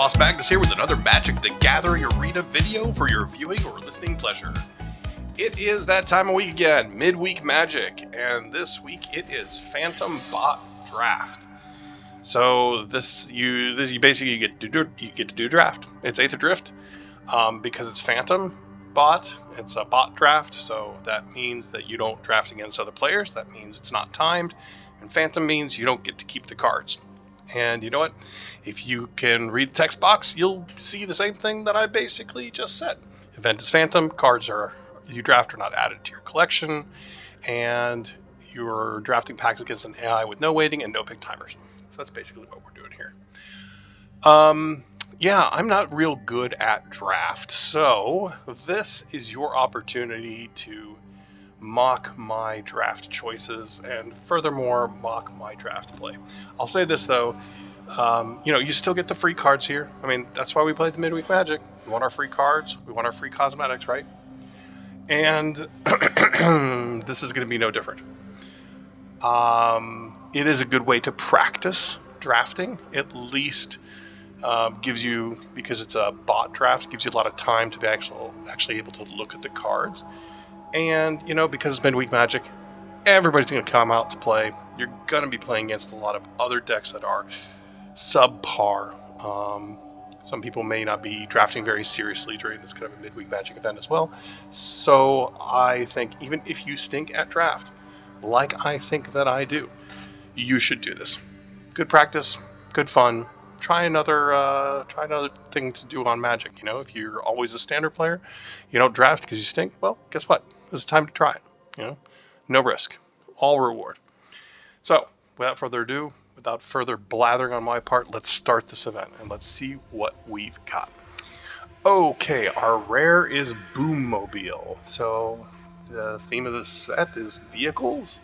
Boss Magnus here with another Magic the Gathering Arena video for your viewing or listening pleasure. It is that time of week again, midweek Magic, and this week it is Phantom Bot Draft. So you basically get to do draft. It's Aetherdrift, because it's Phantom Bot. It's a bot draft, so that means that you don't draft against other players. That means it's not timed, and Phantom means you don't get to keep the cards. And you know what? If you can read the text box, you'll see the same thing that I basically just said. Event is Phantom, cards you draft are not added to your collection, and you're drafting packs against an AI with no waiting and no pick timers. So that's basically what we're doing here. Yeah, I'm not real good at draft, so this is your opportunity to mock my draft choices and furthermore mock my draft play. I'll say this though, you still get the free cards here. I mean, that's why we played the midweek Magic. We want our free cards, we want our free cosmetics, right? And this is going to be no different. It is a good way to practice drafting. At least gives you, because it's a bot draft, gives you a lot of time to be actually able to look at the cards. And, because it's midweek Magic, everybody's going to come out to play. You're going to be playing against a lot of other decks that are subpar. Some people may not be drafting very seriously during this kind of a midweek Magic event as well. So I think even if you stink at draft, like I think that I do, you should do this. Good practice, good fun. Try another thing to do on Magic. If you're always a standard player, you don't draft because you stink. Well, guess what? It's time to try it. No risk, all reward. So, without further ado, without further blathering on my part, let's start this event and let's see what we've got. Okay, our rare is Boommobile. So, the theme of this set is vehicles,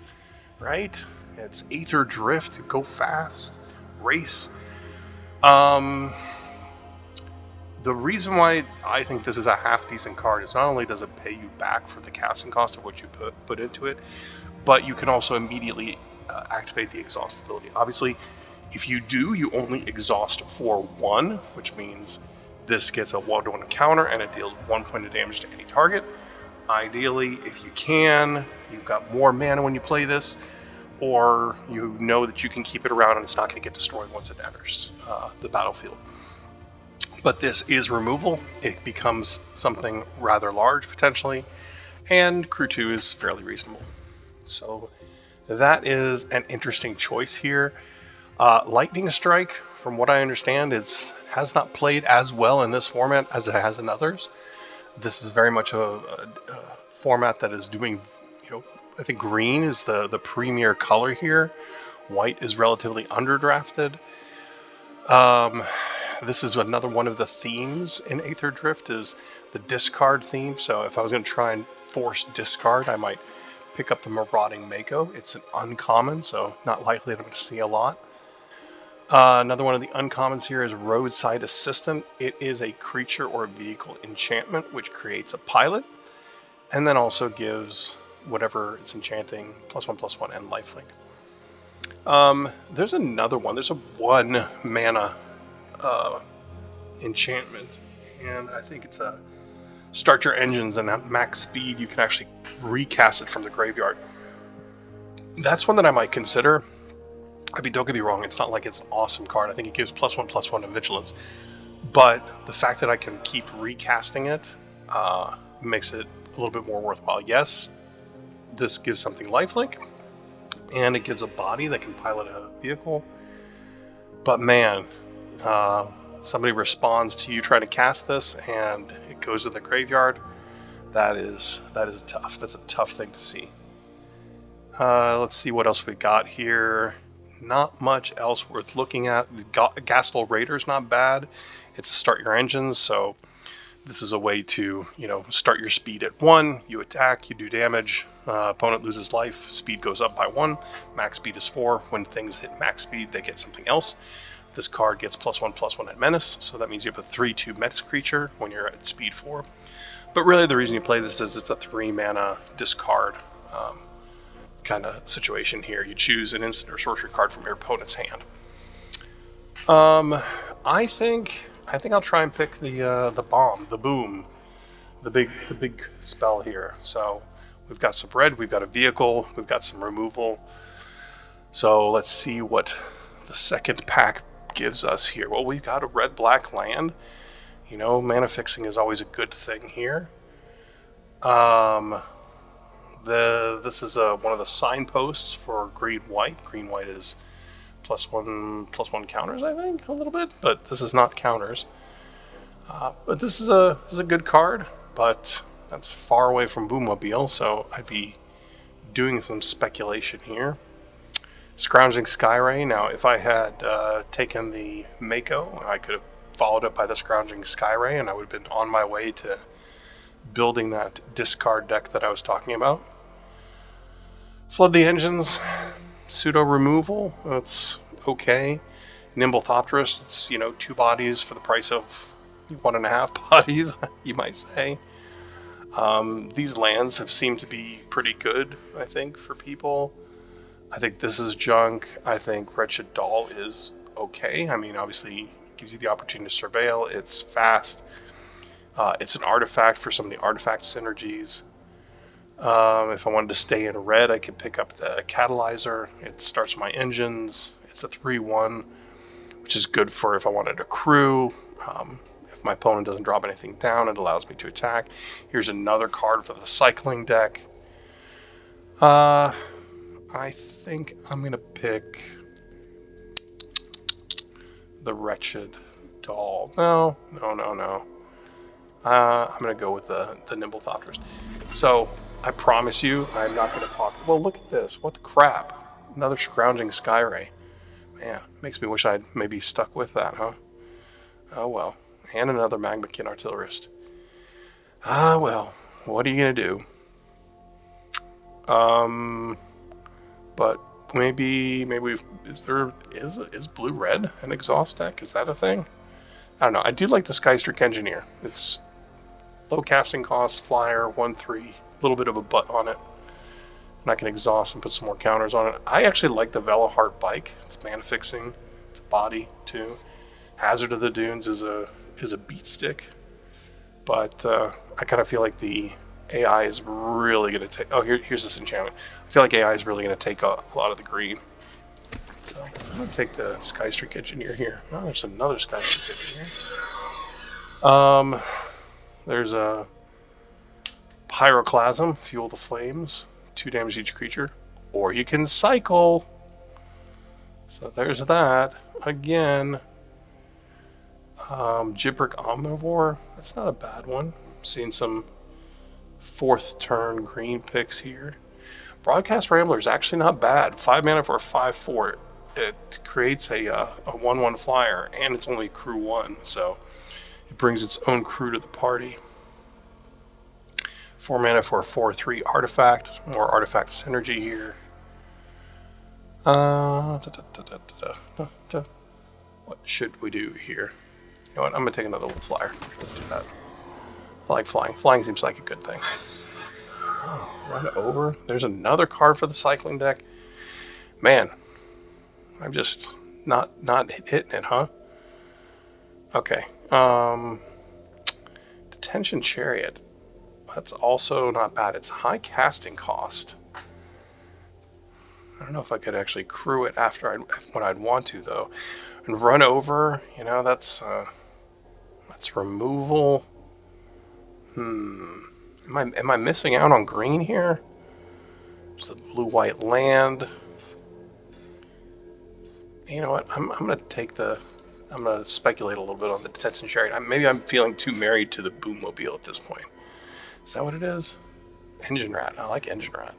right? It's Aetherdrift, go fast, race. The reason why I think this is a half-decent card is not only does it pay you back for the casting cost of what you put into it, but you can also immediately activate the exhaust ability. Obviously, if you do, you only exhaust for 1, which means this gets a 1-1 counter and it deals 1 point of damage to any target. Ideally, if you can, you've got more mana when you play this, or you know that you can keep it around and it's not going to get destroyed once it enters the battlefield. But this is removal. It becomes something rather large, potentially, and Crew 2 is fairly reasonable. So that is an interesting choice here. Lightning Strike, from what I understand, has not played as well in this format as it has in others. This is very much a format that is doing, I think green is the premier color here. White is relatively underdrafted. This is another one of the themes in Aetherdrift, is the discard theme. So if I was going to try and force discard, I might pick up the Marauding Mako. It's an uncommon, so not likely that I'm going to see a lot. Another one of the uncommons here is Roadside Assistant. It is a creature or vehicle enchantment, which creates a pilot, and then also gives whatever it's enchanting +1/+1 and lifelink. There's another one. There's a 1 mana enchantment, and I think it's a start your engines, and at max speed you can actually recast it from the graveyard. That's one that I might consider. I mean, don't get me wrong, it's not like it's an awesome card. I think it gives +1/+1 and vigilance, but the fact that I can keep recasting it makes it a little bit more worthwhile. Yes, this gives something lifelink, and it gives a body that can pilot a vehicle, but man, somebody responds to you trying to cast this and it goes to the graveyard. That is tough. That's a tough thing to see. Let's see what else we got here. Not much else worth looking at. Gastel Raider's not bad. It's a start your engines, so this is a way to, start your speed at 1, you attack, you do damage, opponent loses life, speed goes up by 1, max speed is 4. When things hit max speed, they get something else. This card gets +1/+1 at menace, so that means you have a 3/2 menace creature when you're at speed 4. But really the reason you play this is it's a 3 mana discard kind of situation here. You choose an instant or sorcery card from your opponent's hand. I think I think I'll try and pick the bomb, the boom, the big spell here. So we've got some red, we've got a vehicle, we've got some removal. So let's see what the second pack gives us here. Well, we've got a red-black land. You know, mana fixing is always a good thing here. This is one of the signposts for green-white. Green-white is +1/+1 counters, I think, a little bit, but this is not counters. But this is a good card, but that's far away from Boommobile, so I'd be doing some speculation here. Scrounging Skyray. Now, if I had taken the Mako, I could have followed up by the Scrounging Skyray, and I would have been on my way to building that discard deck that I was talking about. Flood the Engines. Pseudo removal. That's okay. Nimble Thopterist. It's, you know, 2 bodies for the price of 1.5 bodies, you might say. These lands have seemed to be pretty good, I think, for people. I think this is junk. I think Wretched Doll is okay. I mean, obviously, it gives you the opportunity to surveil. It's fast. It's an artifact for some of the artifact synergies. If I wanted to stay in red, I could pick up the Catalyzer. It starts my engines. It's a 3/1, which is good for if I wanted to crew. If my opponent doesn't drop anything down, it allows me to attack. Here's another card for the cycling deck. I think I'm going to pick the Wretched Doll. No. I'm going to go with the Nimble Thopterist. So, I promise you, I'm not going to talk. Well, look at this. What the crap? Another Scrounging Skyray. Man, makes me wish I'd maybe stuck with that, huh? Oh well. And another Magmakin Artillerist. Ah, well. What are you going to do? But maybe is blue-red an exhaust deck? Is that a thing? I don't know. I do like the Skystreak Engineer. It's low casting cost, flyer, 1/3, a little bit of a butt on it. And I can exhaust and put some more counters on it. I actually like the Veloheart Bike. It's mana fixing, it's body too. Hazard of the Dunes is a beat stick, but I kind of feel like the AI is really going to take... Oh, here's this enchantment. I feel like AI is really going to take a lot of the green. So I'm going to take the Skystreak Engineer here. Oh, there's another Skystreak Engineer. There's a Pyroclasm, Fuel the Flames, 2 damage each creature. Or you can cycle. So there's that. Again, Gibrick Omnivore. That's not a bad one. Seeing some 4th turn green picks here. Broadcast Rambler is actually not bad. 5 mana for a 5/4. It creates a 1/1 flyer, and it's only crew 1, so it brings its own crew to the party. 4 mana for a 4/3 artifact. More artifact synergy here. What should we do here? You know what? I'm gonna take another little flyer. Let's do that. I like flying. Flying seems like a good thing. Oh, run over. There's another card for the cycling deck. Man, I'm just not hitting it, huh? Okay. Detention Chariot. That's also not bad. It's high casting cost. I don't know if I could actually crew it when I'd want to though. And run over, you know, that's removal. Am I missing out on green here? It's a blue-white land. You know what? I'm gonna speculate a little bit on the Detention Chariot. Maybe I'm feeling too married to the Boommobile at this point. Is that what it is? Engine Rat. I like Engine Rat.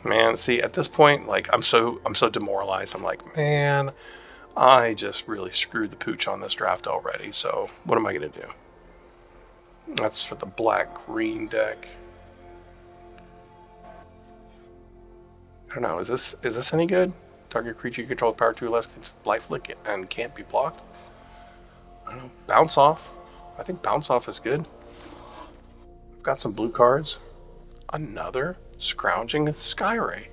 Man, see, at this point, like I'm so demoralized. I'm like, man, I just really screwed the pooch on this draft already. So what am I gonna do? That's for the black-green deck. I don't know. Is this any good? Target creature you control with power 2 less lifelink and can't be blocked. I don't know. Bounce Off. I think Bounce Off is good. I've got some blue cards. Another Scrounging Skyray.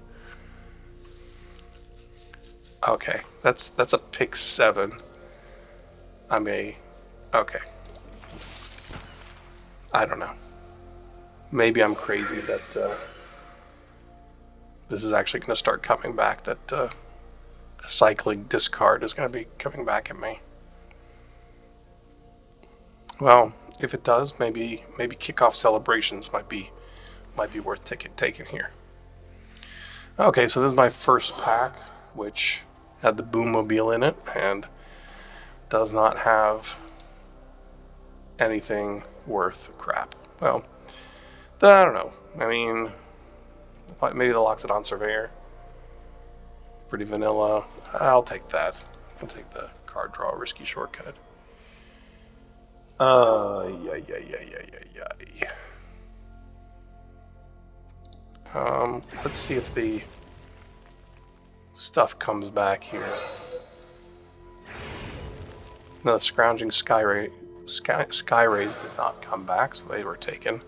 Okay, that's a pick 7. I may... Okay. I don't know. Maybe I'm crazy that this is actually going to start coming back, that a cycling discard is going to be coming back at me. Well, if it does, maybe kickoff celebrations might be worth taking here. Okay, so this is my first pack, which had the Boommobile in it and does not have anything worth crap. Well, I don't know. I mean, maybe the Loxodon Surveyor. Pretty vanilla. I'll take that. I'll take the card draw risky shortcut. Yeah. Let's see if the stuff comes back here. No, the Scrounging Skyrays did not come back, so they were taken.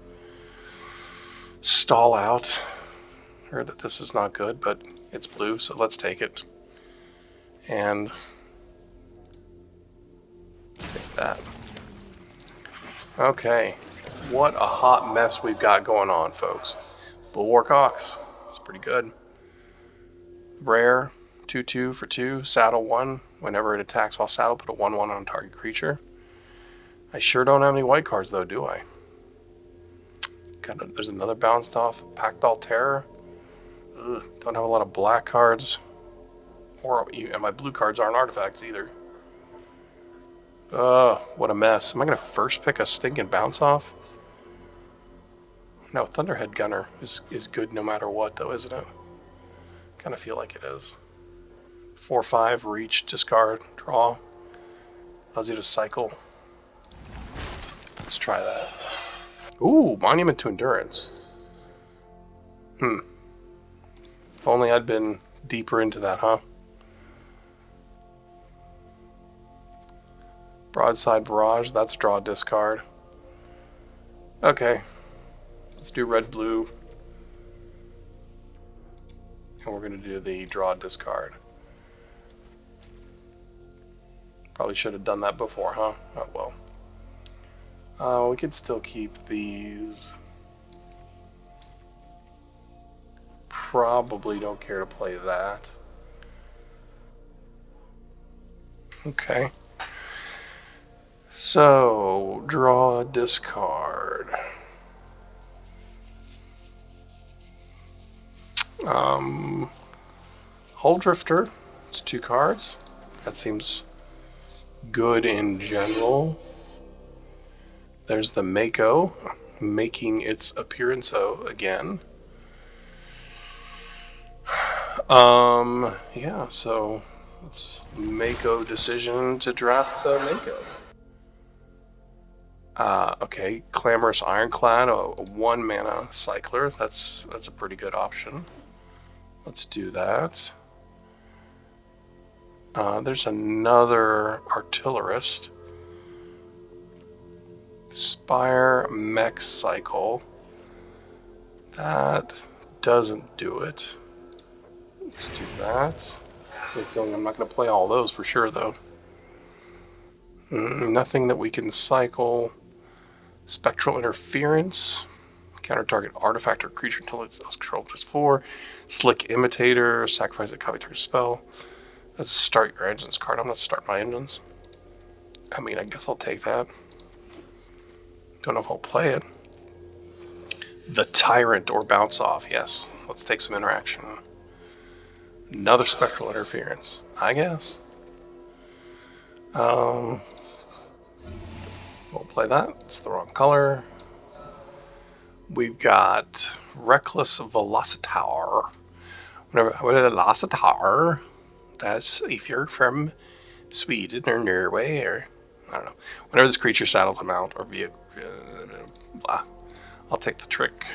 Stall Out. Heard that this is not good, but it's blue, so let's take it. And take that. Okay, what a hot mess we've got going on, folks. Bulwark Ox, it's pretty good. Rare, 2/2 for 2, saddle 1. Whenever it attacks while saddle, put a 1/1 on target creature. I sure don't have any white cards though, do I? There's another bounced off, Pactol Terror. Ugh, don't have a lot of black cards. And my blue cards aren't artifacts either. What a mess. Am I going to first pick a stinking bounce off? No, Thunderhead Gunner is good no matter what though, isn't it? Kind of feel like it is. 4/5, reach, discard, draw. Allows you to cycle. Let's try that. Ooh, Monument to Endurance. If only I'd been deeper into that, huh? Broadside Barrage, that's draw, discard. Okay. Let's do red, blue. And we're going to do the draw, discard. Probably should have done that before, huh? Oh well. We could still keep these. Probably don't care to play that. Okay. So, draw, discard. Hull Drifter, it's 2 cards. That seems good in general. There's the Mako, making its appearance again. Yeah, so let's Mako decision to draft the Mako. Okay, Clamorous Ironclad, a 1-mana cycler. That's a pretty good option. Let's do that. There's another Artillerist. Spire Mech Cycle. That doesn't do it. Let's do that. I have a feeling I'm not going to play all those for sure, though. Nothing that we can cycle. Spectral Interference. Counter target artifact or creature until it's controlled +4. Slick Imitator. Sacrifice a copy target spell. Let's start your engines card. I'm going to start my engines. I mean, I guess I'll take that. Don't know if I'll play it. The Tyrant or Bounce Off. Yes. Let's take some interaction. Another Spectral Interference. I guess. We'll play that. It's the wrong color. We've got Reckless Velocitaur. Velocitaur. That's if you're from Sweden or Norway or I don't know. Whenever this creature saddles a mount or vehicle, blah. I'll take the trick.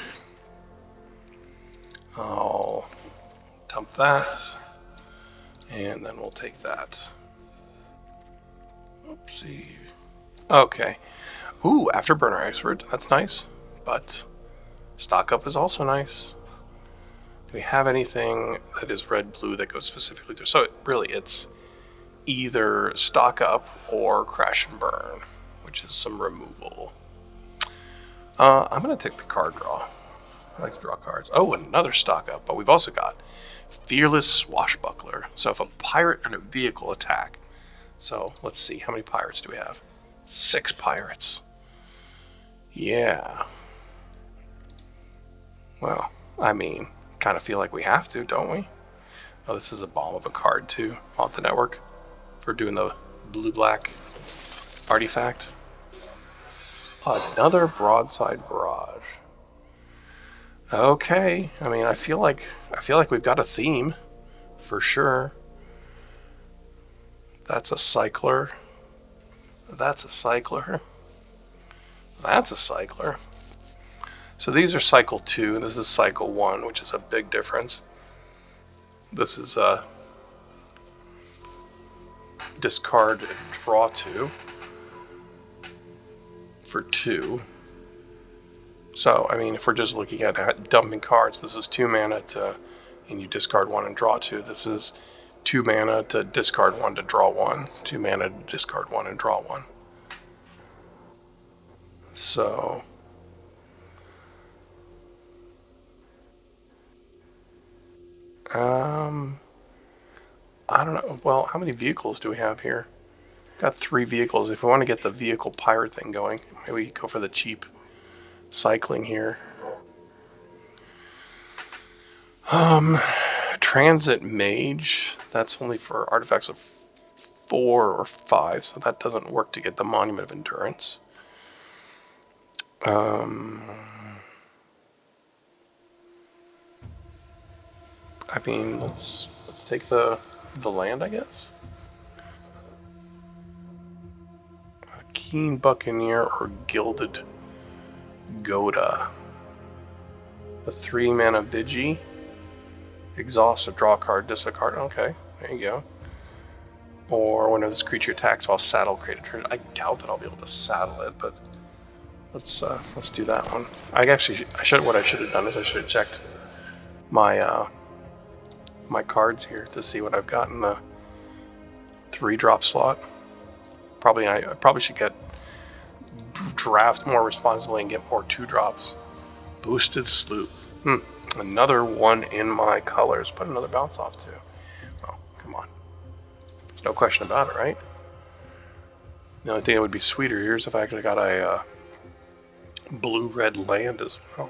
I'll dump that, and then we'll take that. Oopsie. Okay. Ooh, Afterburner Expert. That's nice, but stock up is also nice. Do we have anything that is red-blue that goes specifically there? So really, it's either stock up or crash and burn, which is some removal. I'm going to take the card draw. I like to draw cards. Oh, another stock up, but we've also got Fearless Swashbuckler. So if a pirate and a vehicle attack. So let's see, how many pirates do we have? 6 pirates. Yeah. Well, I mean, kind of feel like we have to, don't we? Oh, this is a bomb of a card too, off the network, for doing the blue-black artifact. Another broadside barrage. Okay, I mean, I feel like we've got a theme, for sure. That's a cycler. That's a cycler. That's a cycler. So these are cycle 2, and this is cycle 1, which is a big difference. This is discard and draw 2 for 2. So, I mean, if we're just looking at dumping cards, this is 2 mana and you discard 1 and draw 2. This is 2 mana to discard 1 to draw 1. 2 mana to discard 1 and draw 1. So, I don't know. Well, how many vehicles do we have here? Got 3 vehicles. If we want to get the vehicle pirate thing going, maybe we go for the cheap cycling here. Transit Mage. That's only for artifacts of 4 or 5, so that doesn't work to get the Monument of Endurance. I mean, let's take the land, I guess. A Keen Buccaneer or Gilded Goda. The 3 mana Vigi. Exhaust a draw card, discard card. Okay, there you go. Or whenever this creature attacks while saddle, create a turn. I doubt that I'll be able to saddle it, but let's do that one. What I should have done is I should have checked my my cards here to see what I've got in the 3-drop slot. I probably should draft more responsibly and get more 2-drops. Boosted Sloop. Another one in my colors. Put another bounce off too. Oh, come on. There's no question about it, right? The only thing that would be sweeter here is if I actually got a blue-red land as well.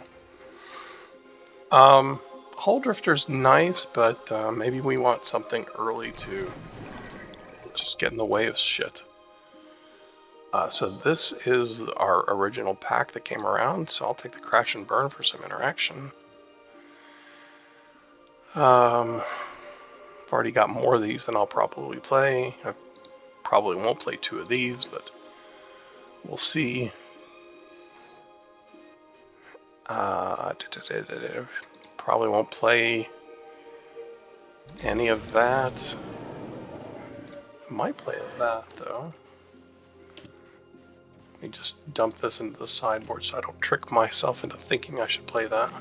Hull Drifter's nice, but maybe we want something early to just get in the way of shit. So this is our original pack that came around, so I'll take the Crash and Burn for some interaction. I've already got more of these than I'll probably play. I probably won't play 2 of these, but we'll see. Probably won't play any of that. Might play that though. Let me just dump this into the sideboard so I don't trick myself into thinking I should play that.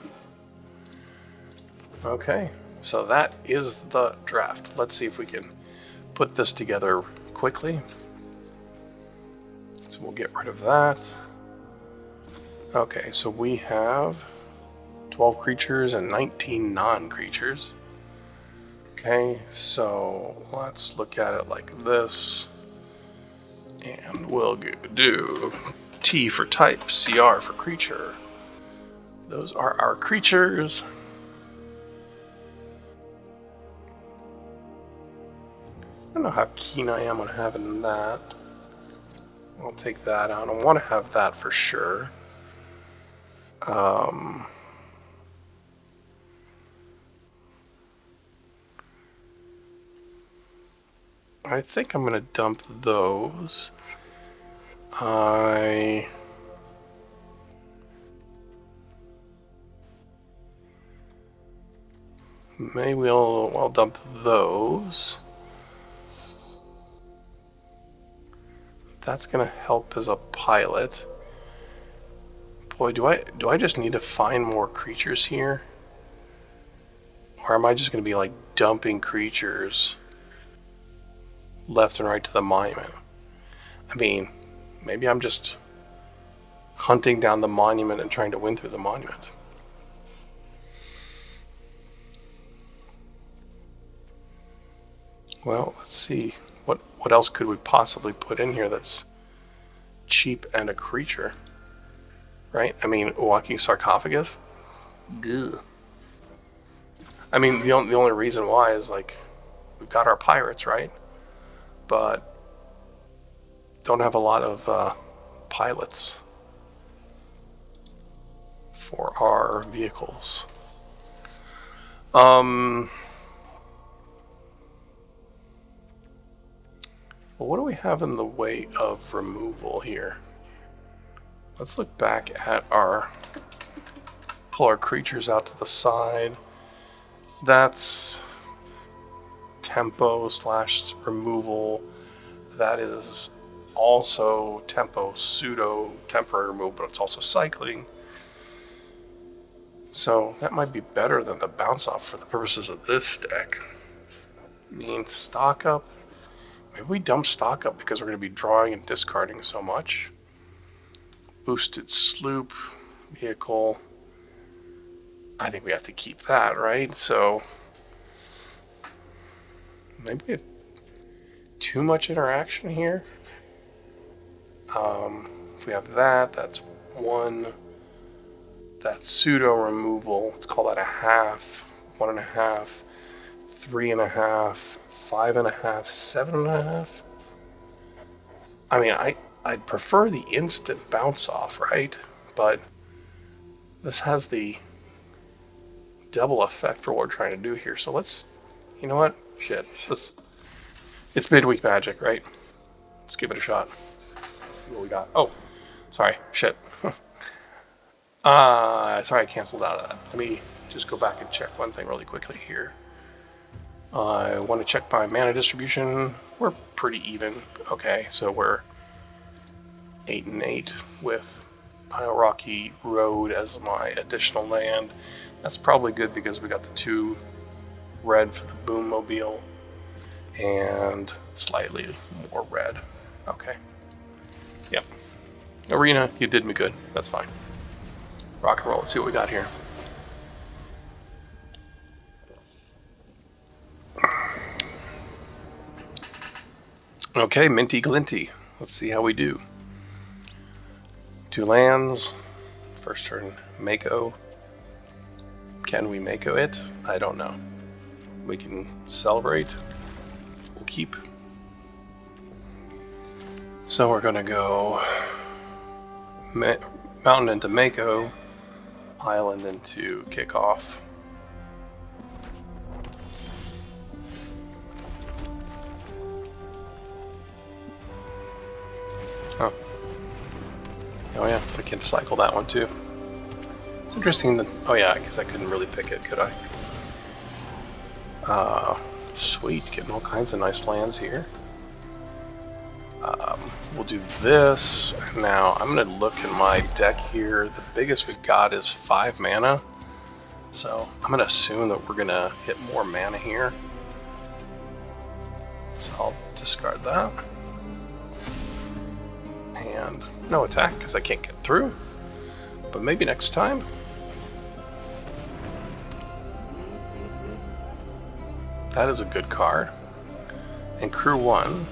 Okay, so that is the draft. Let's see if we can put this together quickly. So we'll get rid of that. Okay, so we have 12 creatures and 19 non-creatures. Okay, so let's look at it like this. And we'll do T for type, CR for creature. Those are our creatures. I don't know how keen I am on having that. I'll take that out. I want to have that for sure. I think I'm going to dump those. Maybe I'll dump those. That's going to help as a pilot. Boy, do I just need to find more creatures here? Or am I just going to be like dumping creatures left and right to the monument? I mean, maybe I'm just hunting down the monument and trying to win through the monument. Well, let's see. What else could we possibly put in here that's cheap and a creature? Right? I mean, walking sarcophagus? Ugh. I mean, the only reason why is, like, we've got our pirates, right? But don't have a lot of pilots for our vehicles. Well, what do we have in the way of removal here? Let's look back at pull our creatures out to the side. That's tempo / removal. That is also tempo pseudo temporary removal, but it's also cycling. So that might be better than the bounce off for the purposes of this deck. I mean, stock up. Maybe we dump stock up because we're going to be drawing and discarding so much. Boosted sloop vehicle. I think we have to keep that, right? So maybe we have too much interaction here. If we have that, that's 1. That's pseudo removal. Let's call that a half, 1.5, 3.5, 5.5, 7.5. I mean, I'd prefer the instant bounce off, right? But this has the double effect for what we're trying to do here. So let's, you know what? Shit. It's midweek magic, right? Let's give it a shot. Let's see what we got. Oh, sorry. Shit. Sorry, I canceled out of that. Let me just go back and check one thing really quickly here. I want to check my mana distribution. We're pretty even. Okay, so we're 8 and 8 with Rocky Road as my additional land. That's probably good because we got the 2 red for the Boom Mobile and slightly more red. Okay. Yep. Arena, you did me good. That's fine. Rock and roll. Let's see what we got here. Okay, Minty Glinty. Let's see how we do. 2 lands. First turn, Mako. Can we Mako it? I don't know. We can celebrate. We'll keep. So we're gonna go Mountain into Mako, Island into Kickoff. Oh. Oh yeah, I can cycle that one too. It's interesting that, oh yeah, I guess I couldn't really pick it, could I? Sweet, getting all kinds of nice lands here. We'll do this. Now, I'm going to look in my deck here. The biggest we've got is 5 mana. So, I'm going to assume that we're going to hit more mana here. So, I'll discard that. And no attack, because I can't get through. But maybe next time. That is a good card. And crew 1.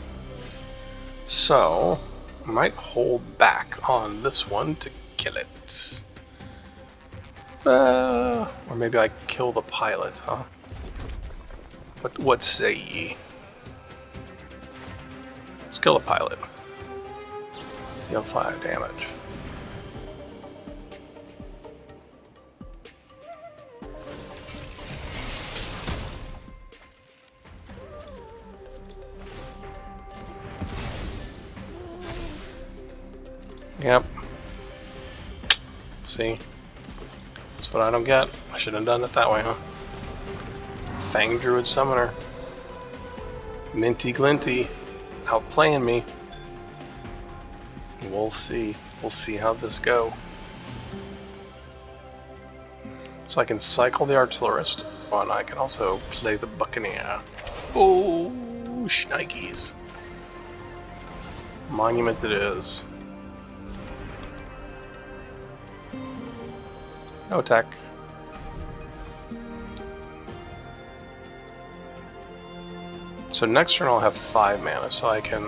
So, I might hold back on this one to kill it. Or maybe I kill the pilot, huh? What say ye? Let's kill the pilot. Deal 5 damage. Yep. See? That's what I don't get. I should have done it that way, huh? Fang Druid Summoner. Minty Glinty. Outplaying me. We'll see. We'll see how this go. So I can cycle the Artillerist. one, I can also play the Buccaneer. Oh, shnikes. Monument it is. No attack. So next turn I'll have 5 mana, so I can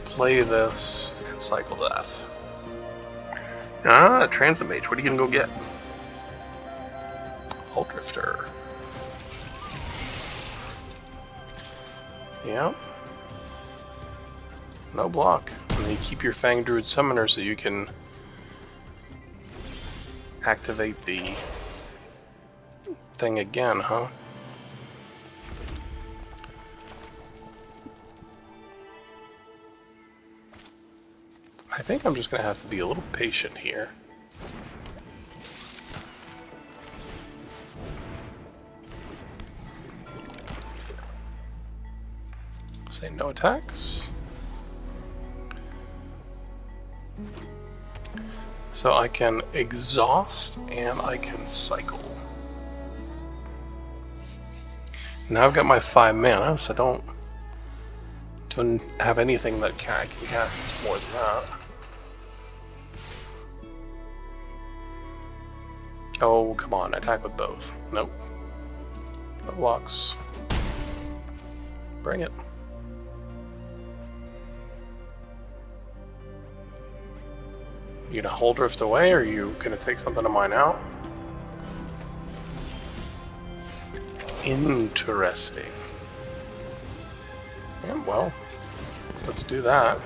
play this and cycle that. Ah, Transit Mage, what are you gonna go get? Aetherdrifter. Yep. No block. And then you keep your Fang Druid Summoner so you can activate the thing again, huh? I think I'm just gonna have to be a little patient here. Say no attacks. So I can exhaust and I can cycle. Now I've got my 5 mana, so I don't have anything that I can cast that's more than that. Oh, come on, attack with both. Nope. No blocks. Bring it. You gonna hold drift away, or are you gonna take something of mine out? Interesting. Yeah, well, let's do that.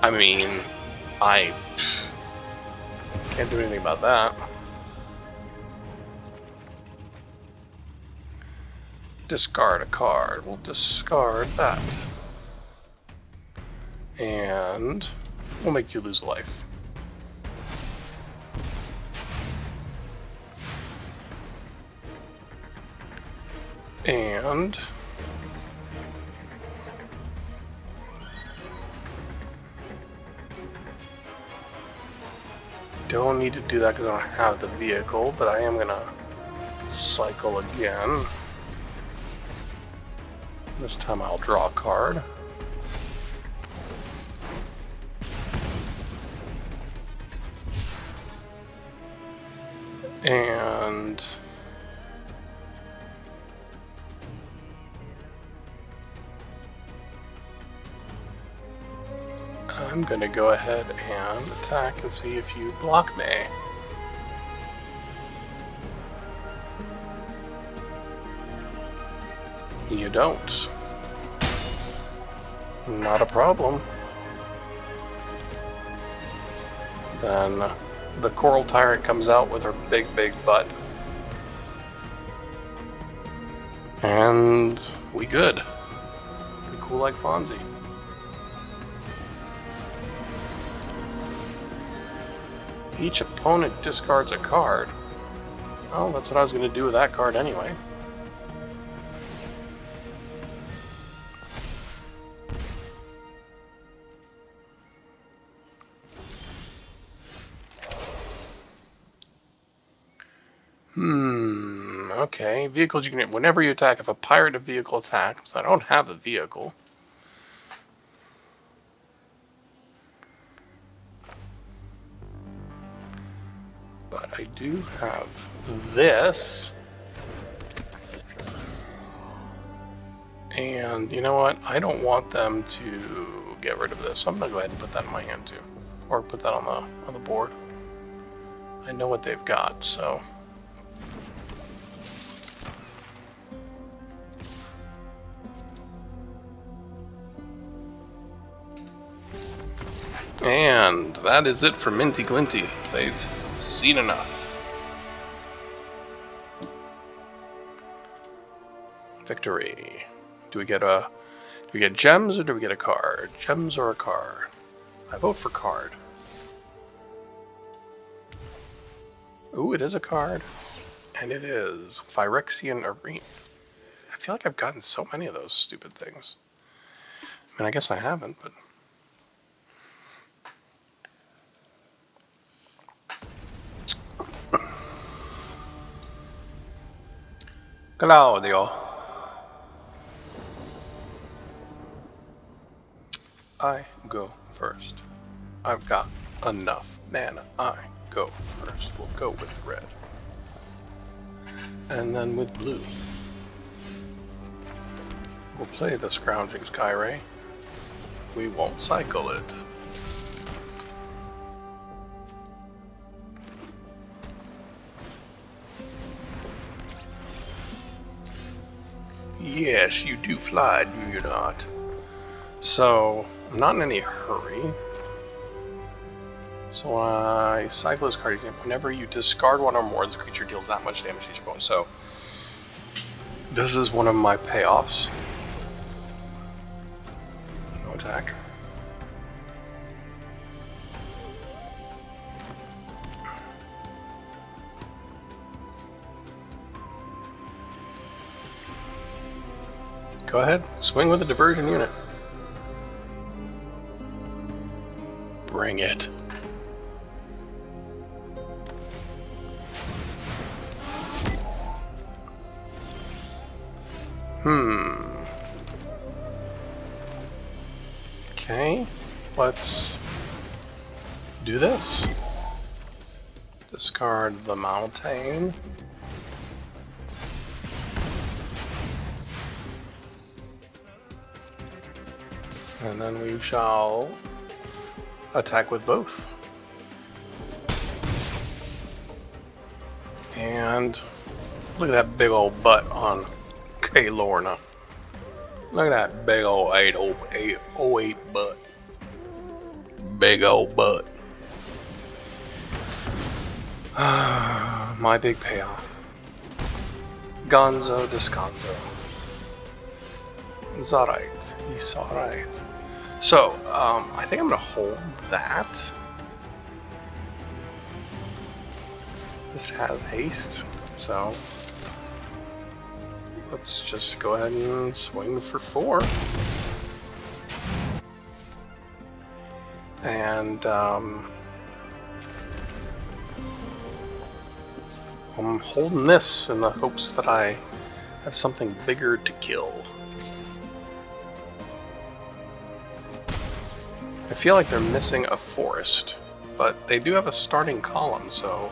I mean, I can't do anything about that. Discard a card. We'll discard that. And we'll make you lose a life. And don't need to do that because I don't have the vehicle, but I am gonna cycle again. This time I'll draw a card. And I'm gonna go ahead and attack and see if you block me. You don't. Not a problem. Then the Coral Tyrant comes out with her big butt. And we good. Pretty cool like Fonzie. Each opponent discards a card. Oh, that's what I was going to do with that card anyway. Okay. Vehicles you can... Whenever you attack, if a pirate and a vehicle attack, so I don't have a vehicle. But I do have this. And you know what? I don't want them to get rid of this. So I'm gonna go ahead and put that in my hand too. Or put that on the board. I know what they've got, so. And that is it for Minty Glinty. They've seen enough. Victory. Do we get gems or do we get a card? Gems or a card? I vote for card. Ooh, it is a card. And it is Phyrexian Arena. I feel like I've gotten so many of those stupid things. I mean, I guess I haven't, but... Claudio. I go first. I've got enough mana. I go first. We'll go with red. And then with blue. We'll play the Scrounging Skyray. We won't cycle it. Yes, you do fly, do you not? So, I'm not in any hurry. So I cycle this card. Whenever you discard one or more, this creature deals that much damage to each opponent. So, this is one of my payoffs. No attack. Go ahead, swing with a diversion unit. Bring it. Okay, let's do this. Discard the mountain. And then we shall attack with both. And look at that big old butt on K. Lorna. Look at that big old 808 butt. Big old butt. My big payoff. Gonzo Descanso. It's alright. He's alright. So, I think I'm gonna hold that. This has haste, so let's just go ahead and swing for 4. And I'm holding this in the hopes that I have something bigger to kill. I feel like they're missing a forest, but they do have a starting column, so...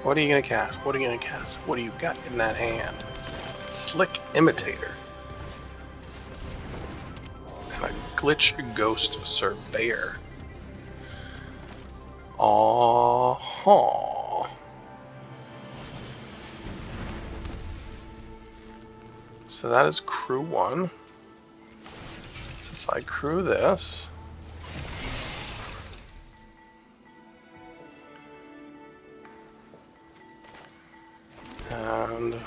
What are you gonna cast? What are you gonna cast? What do you got in that hand? Slick Imitator. And a Glitch Ghost Surveyor. Aww. So that is crew 1. If I crew this, and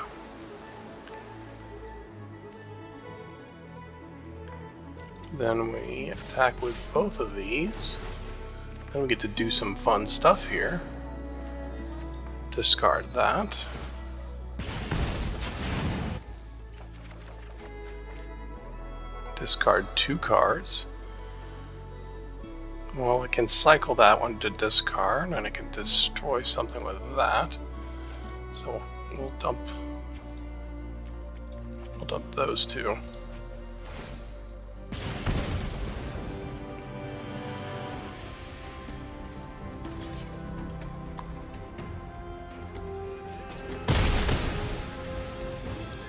then we attack with both of these, then we get to do some fun stuff here. Discard that. Discard 2 cards. Well, I can cycle that one to discard, and I can destroy something with that. So we'll dump those 2.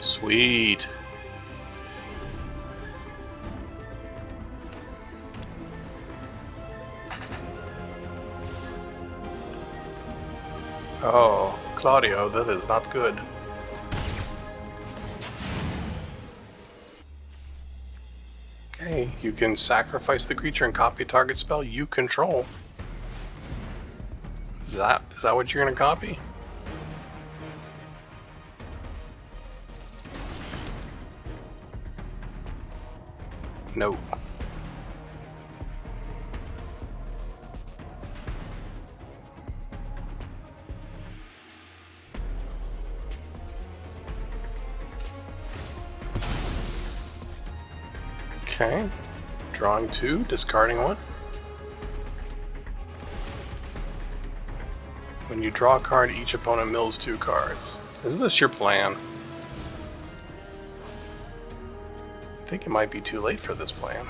Sweet. Oh, Claudio, that is not good. Okay, you can sacrifice the creature and copy a target spell you control. Is that what you're gonna copy? No. Okay, drawing 2, discarding 1. When you draw a card, each opponent mills 2 cards. Is this your plan? I think it might be too late for this plan.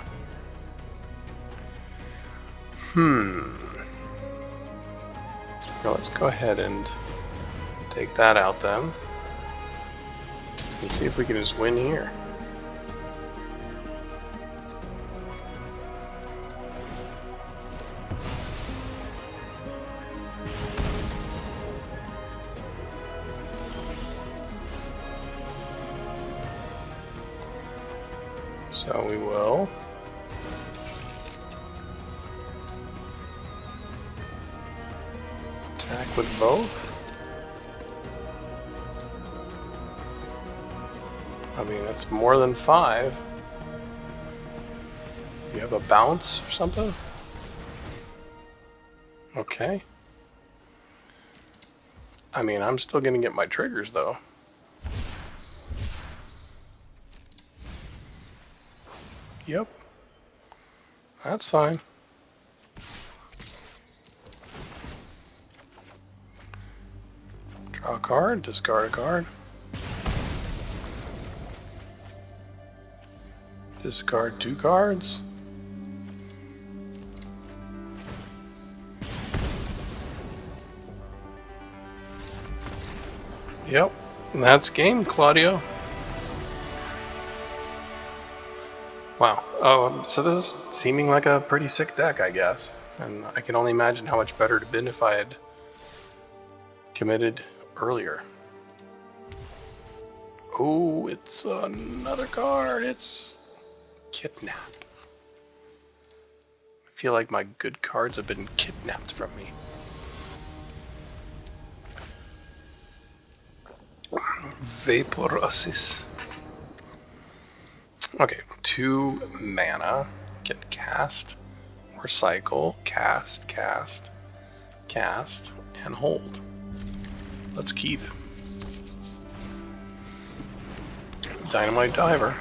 Well, let's go ahead and take that out then. And see if we can just win here. So we will. Attack with both. I mean, that's more than 5. You have a bounce or something? Okay. I mean, I'm still gonna get my triggers though. Yep. That's fine. Draw a card, discard a card. Discard 2 cards. Yep, that's game, Claudio. Wow. So this is seeming like a pretty sick deck, I guess. And I can only imagine how much better it would have been if I had committed earlier. Oh, it's another card. It's Kidnap. I feel like my good cards have been kidnapped from me. Vapor Assist. Okay, 2 mana. Can cast, recycle, cast, and hold. Let's keep. Dynamite Diver.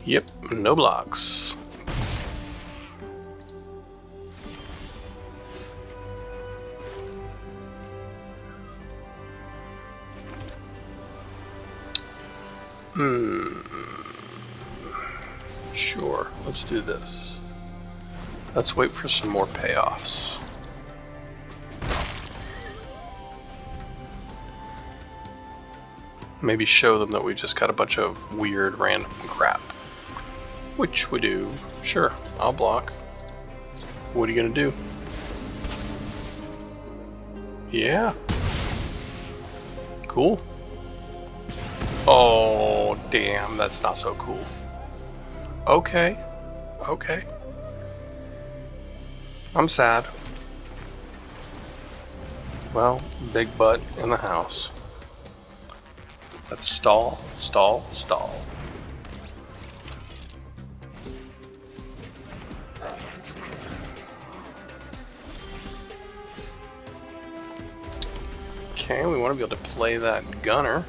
Yep, no blocks. Sure, let's do this. Let's wait for some more payoffs. Maybe show them that we just got a bunch of weird random crap. Which we do. Sure, I'll block. What are you gonna do? Yeah. Cool. Oh, damn, that's not so cool. Okay. Okay. I'm sad. Well, big butt in the house. Let's stall, stall, stall. Okay, we want to be able to play that gunner.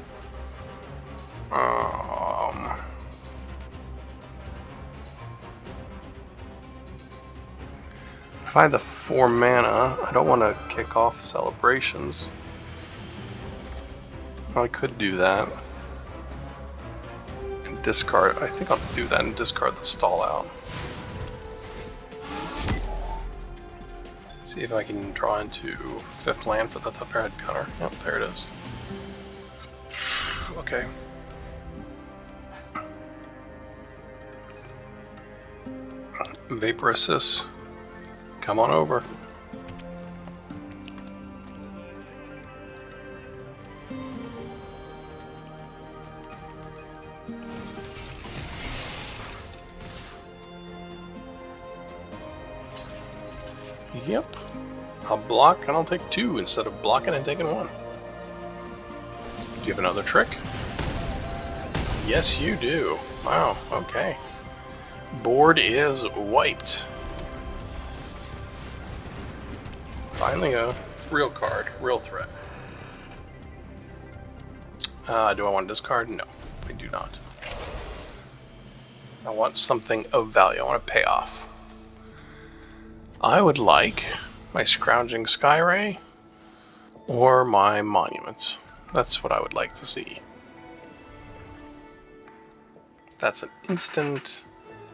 If I had the 4 mana, I don't want to kick off celebrations. Well, I could do that. And discard. I think I'll do that and discard the stall out. See if I can draw into 5th land for the Thunderhead Gunner. Yep, there it is. Okay. Vapor Assist. Come on over. Yep. I'll block and I'll take 2 instead of blocking and taking 1. Do you have another trick? Yes, you do. Wow, okay. Board is wiped. Finally a real card, real threat. Do I want to discard? No. I do not. I want something of value. I want to pay off. I would like my Scrounging Skyray or my Monuments. That's what I would like to see. That's an instant.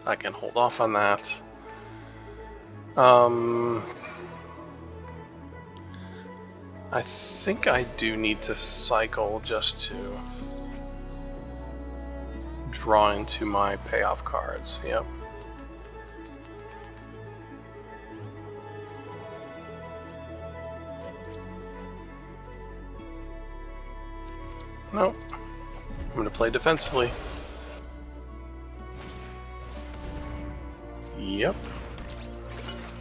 I can hold off on that. I think I do need to cycle just to draw into my payoff cards. Yep. Nope. I'm going to play defensively. Yep.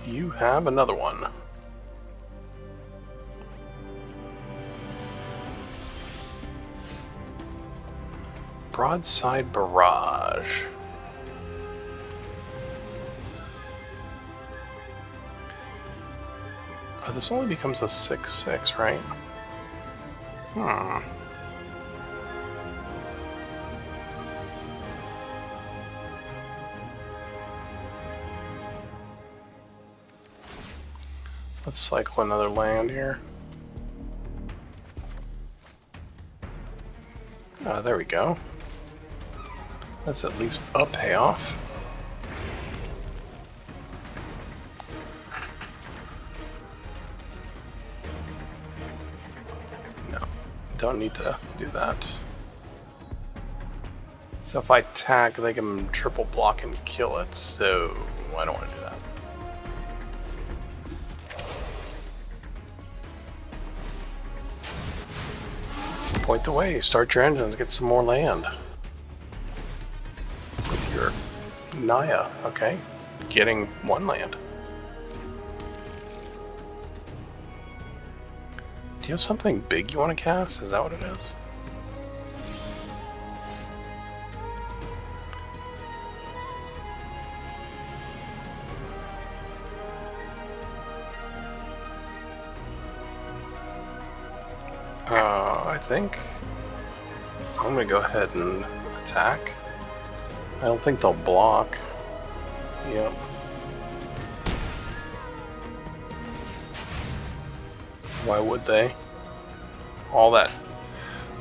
You have another one. Broadside Barrage. Oh, this only becomes a 6/6, right? Let's cycle another land here. There we go. That's at least a payoff. No, don't need to do that. So if I attack, they can triple block and kill it, so I don't want to do that. Point the way, start your engines, get some more land. With your Naya, okay. Getting one land. Do you have something big you want to cast? Is that what it is? I think I'm gonna go ahead and attack. I don't think they'll block. Yep. Why would they? All that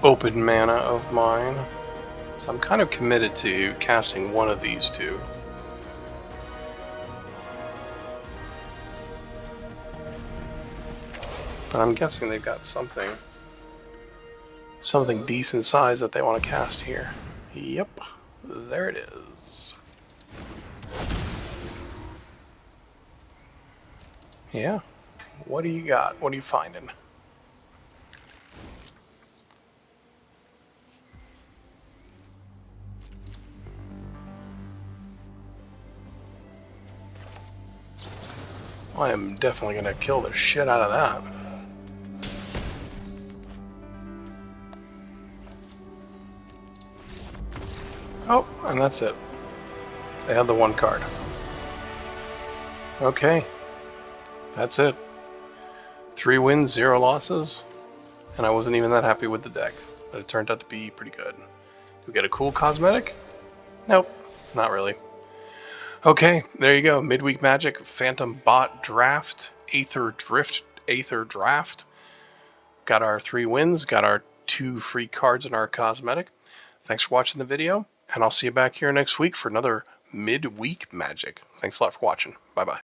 open mana of mine. So I'm kind of committed to casting one of these two. But I'm guessing they've got something decent size that they want to cast here. Yep, there it is. Yeah, what do you got? What are you finding? I am definitely going to kill the shit out of that. Oh, and that's it. They had the one card. Okay. That's it. 3 wins, 0 losses. And I wasn't even that happy with the deck. But it turned out to be pretty good. Do we get a cool cosmetic? Nope. Not really. Okay, there you go. Midweek Magic, Phantom Bot Draft, Aetherdrift. Got our 3 wins, got our 2 free cards in our cosmetic. Thanks for watching the video, and I'll see you back here next week for another Midweek Magic. Thanks a lot for watching. Bye-bye.